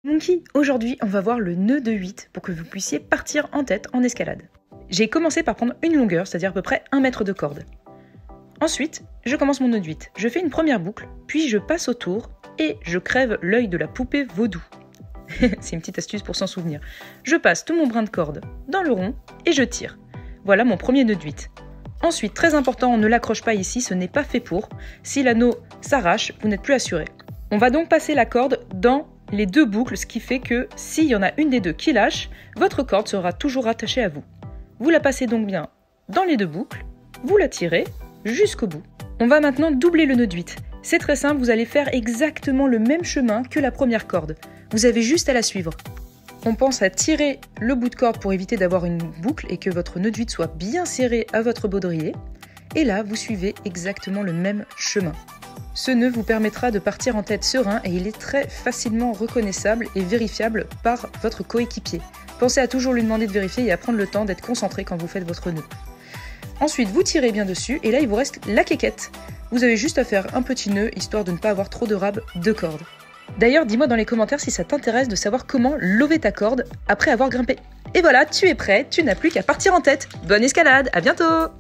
Monkey, aujourd'hui on va voir le nœud de 8 pour que vous puissiez partir en tête en escalade. J'ai commencé par prendre une longueur, c'est-à-dire à peu près 1 mètre de corde. Ensuite, je commence mon nœud de 8. Je fais une première boucle, puis je passe autour et je crève l'œil de la poupée vaudou. C'est une petite astuce pour s'en souvenir. Je passe tout mon brin de corde dans le rond et je tire. Voilà mon premier nœud de 8. Ensuite, très important, on ne l'accroche pas ici, ce n'est pas fait pour. Si l'anneau s'arrache, vous n'êtes plus assuré. On va donc passer la corde dans les deux boucles, ce qui fait que s'il y en a une des deux qui lâche, votre corde sera toujours attachée à vous. Vous la passez donc bien dans les deux boucles, vous la tirez jusqu'au bout. On va maintenant doubler le nœud de 8. C'est très simple, vous allez faire exactement le même chemin que la première corde. Vous avez juste à la suivre. On pense à tirer le bout de corde pour éviter d'avoir une boucle et que votre nœud de 8 soit bien serré à votre baudrier. Et là, vous suivez exactement le même chemin. Ce nœud vous permettra de partir en tête serein et il est très facilement reconnaissable et vérifiable par votre coéquipier. Pensez à toujours lui demander de vérifier et à prendre le temps d'être concentré quand vous faites votre nœud. Ensuite, vous tirez bien dessus et là, il vous reste la quéquette. Vous avez juste à faire un petit nœud histoire de ne pas avoir trop de rabe de corde. D'ailleurs, dis-moi dans les commentaires si ça t'intéresse de savoir comment lever ta corde après avoir grimpé. Et voilà, tu es prêt, tu n'as plus qu'à partir en tête. Bonne escalade, à bientôt!